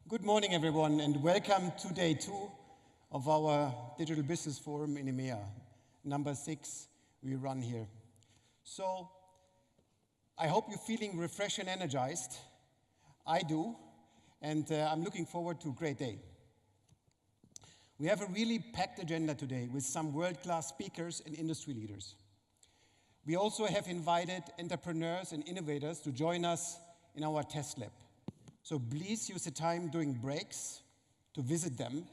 Good morning, everyone, and welcome to day 2 of our Digital Business Forum in EMEA, number 6 we run here. So, I hope you're feeling refreshed and energized. I do, and I'm looking forward to a great day. We have a really packed agenda today with some world-class speakers and industry leaders. We also have invited entrepreneurs and innovators to join us in our test lab. So please use the time during breaks to visit them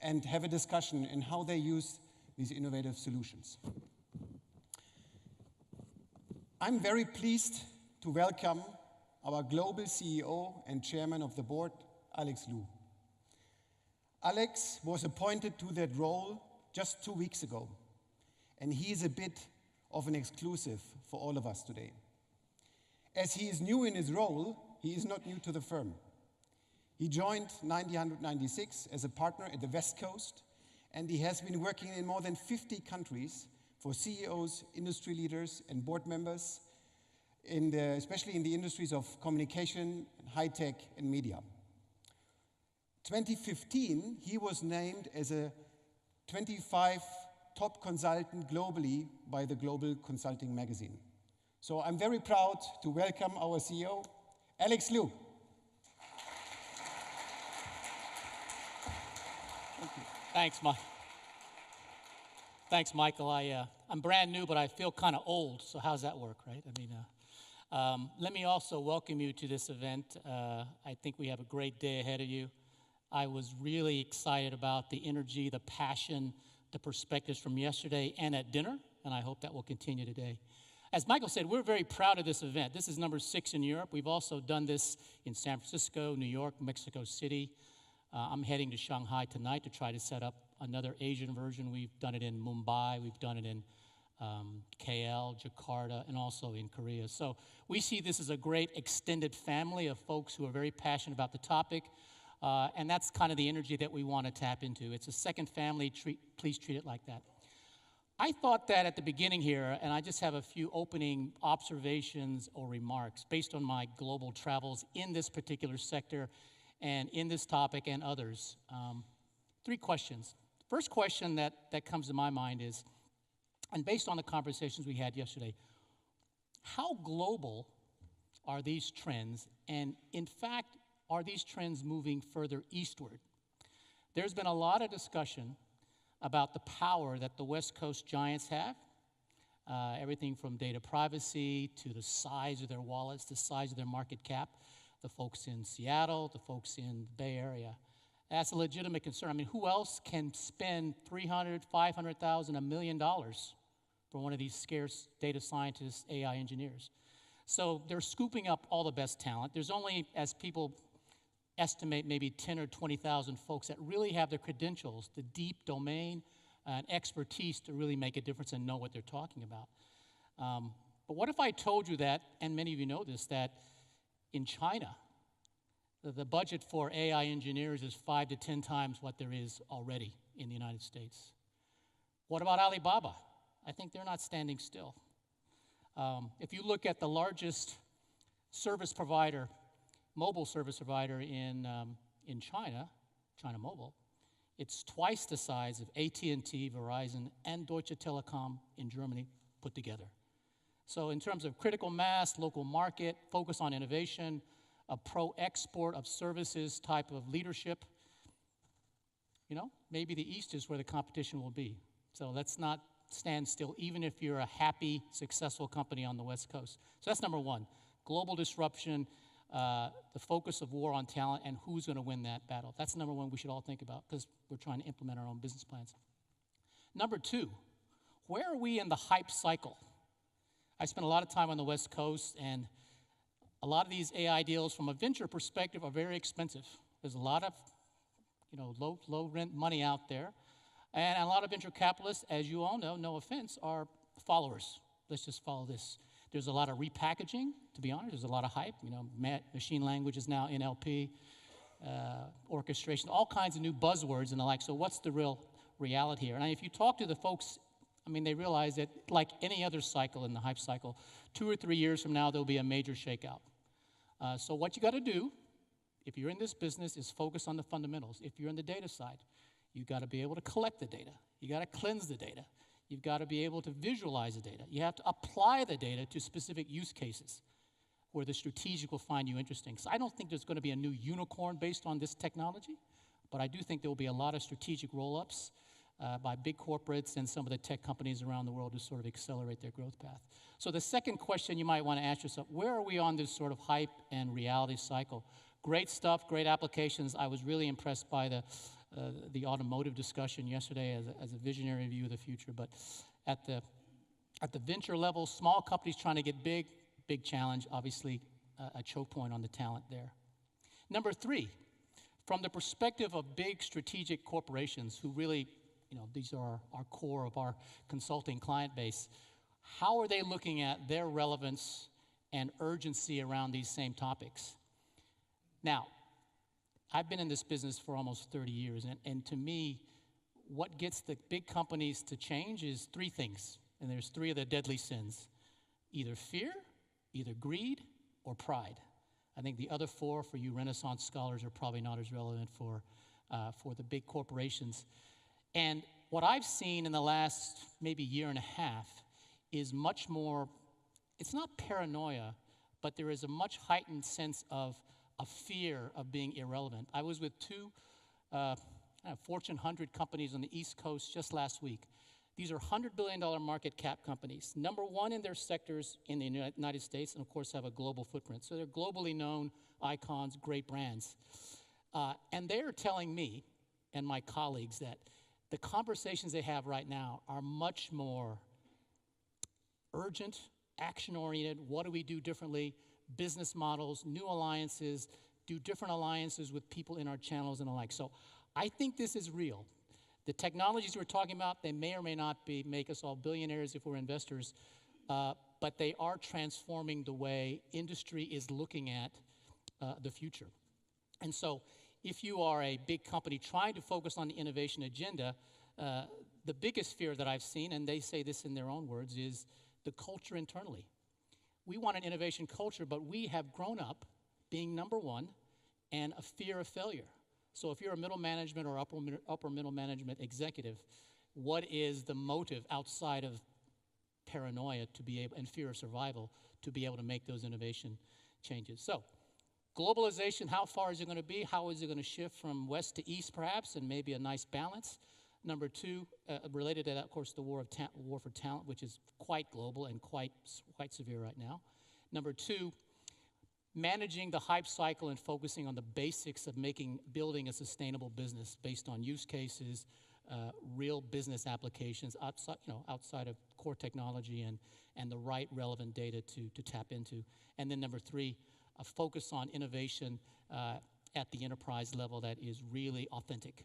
and have a discussion on how they use these innovative solutions. I'm very pleased to welcome our global CEO and chairman of the board, Alex Liu. Alex was appointed to that role just 2 weeks ago, and he is a bit of an exclusive for all of us today. As he is new in his role, he is not new to the firm. He joined 1996 as a partner at the West Coast, and he has been working in more than 50 countries for CEOs, industry leaders, and board members, especially in the industries of communication, high tech, and media. 2015, he was named as a 25 top consultant globally by the Global Consulting magazine. So I'm very proud to welcome our CEO, Alex Liu. Thanks, Mike. Thanks, Michael. I'm brand new, but I feel kind of old, so how's that work, right? Let me also welcome you to this event. I think we have a great day ahead of you. I was really excited about the energy, the passion, the perspectives from yesterday and at dinner, and I hope that will continue today. As Michael said, we're very proud of this event. This is number 6 in Europe. We've also done this in San Francisco, New York, Mexico City. I'm heading to Shanghai tonight to try to set up another Asian version. We've done it in Mumbai, we've done it in KL, Jakarta, and also in Korea. So we see this as a great extended family of folks who are very passionate about the topic. And that's kind of the energy that we want to tap into. It's a second family. Please treat it like that. I thought that at the beginning here, and I just have a few opening observations or remarks based on my global travels in this particular sector and in this topic and others. 3 questions. First question that comes to my mind is, and based on the conversations we had yesterday, how global are these trends? And in fact, are these trends moving further eastward? There's been a lot of discussion about the power that the West Coast giants have, everything from data privacy to the size of their wallets, the size of their market cap, the folks in Seattle, the folks in the Bay Area. That's a legitimate concern. I mean, who else can spend $300,000, $500,000, $1 million for one of these scarce data scientists, AI engineers? So they're scooping up all the best talent. There's only, as people estimate, maybe 10 or 20,000 folks that really have the credentials, the deep domain and expertise to really make a difference and know what they're talking about. But what if I told you that, and many of you know this, that in China, the budget for AI engineers is 5 to 10 times what there is already in the United States? What about Alibaba? I think they're not standing still. If you look at the largest service provider, mobile service provider in China, China Mobile, it's twice the size of AT&T, Verizon, and Deutsche Telekom in Germany put together. So in terms of critical mass, local market, focus on innovation, a pro-export of services type of leadership, maybe the East is where the competition will be. So let's not stand still, even if you're a happy, successful company on the West Coast. So that's number 1, global disruption, the focus of war on talent, and who's going to win that battle. That's number 1 we should all think about because we're trying to implement our own business plans. Number 2, where are we in the hype cycle? I spent a lot of time on the West Coast, and a lot of these AI deals from a venture perspective are very expensive. There's a lot of low rent money out there. And a lot of venture capitalists, as you all know, no offense, are followers. Let's just follow this. There's a lot of repackaging, to be honest. There's a lot of hype. Machine language is now NLP, orchestration, all kinds of new buzzwords and the like. So what's the real reality here? And if you talk to the folks, they realize that like any other cycle in the hype cycle, 2 or 3 years from now, there'll be a major shakeout. So what you got to do if you're in this business, is focus on the fundamentals. If you're in the data side, you've got to be able to collect the data. You got to cleanse the data. You've got to be able to visualize the data. You have to apply the data to specific use cases where the strategic will find you interesting. So I don't think there's going to be a new unicorn based on this technology, but I do think there will be a lot of strategic roll-ups by big corporates and some of the tech companies around the world to sort of accelerate their growth path. So the second question you might want to ask yourself, where are we on this sort of hype and reality cycle? Great stuff, great applications. I was really impressed by the automotive discussion yesterday as a visionary view of the future. But at the venture level, small companies trying to get big challenge, obviously a choke point on the talent there. Number 3, from the perspective of big strategic corporations who really, these are our core of our consulting client base, how are they looking at their relevance and urgency around these same topics? Now, I've been in this business for almost 30 years, and to me, what gets the big companies to change is 3 things, and there's 3 of the deadly sins: either fear, either greed, or pride. I think the other 4 for you Renaissance scholars are probably not as relevant for the big corporations. And what I've seen in the last maybe year and a half is much more, it's not paranoia, but there is a much heightened sense of a fear of being irrelevant. I was with 2 Fortune 100 companies on the East Coast just last week. These are $100 billion market cap companies, number 1 in their sectors in the United States, and of course have a global footprint. So they're globally known icons, great brands. And they're telling me and my colleagues that the conversations they have right now are much more urgent, action-oriented. What do we do differently? Business models, new alliances, do different alliances with people in our channels and the like. So I think this is real. The technologies we're talking about, they may or may not make us all billionaires if we're investors, but they are transforming the way industry is looking at the future. And so if you are a big company trying to focus on the innovation agenda, the biggest fear that I've seen, and they say this in their own words, is the culture internally. We want an innovation culture, but we have grown up being number 1 and a fear of failure. So if you're a middle management or upper middle management executive, what is the motive outside of paranoia to be able, and fear of survival, to be able to make those innovation changes? So globalization, how far is it going to be? How is it going to shift from west to east perhaps, and maybe a nice balance? Number 2, related to that, of course, the war for talent, which is quite global and quite severe right now. Number 2, managing the hype cycle and focusing on the basics of building a sustainable business based on use cases, real business applications outside of core technology and the right relevant data to tap into. And then number 3, a focus on innovation at the enterprise level that is really authentic.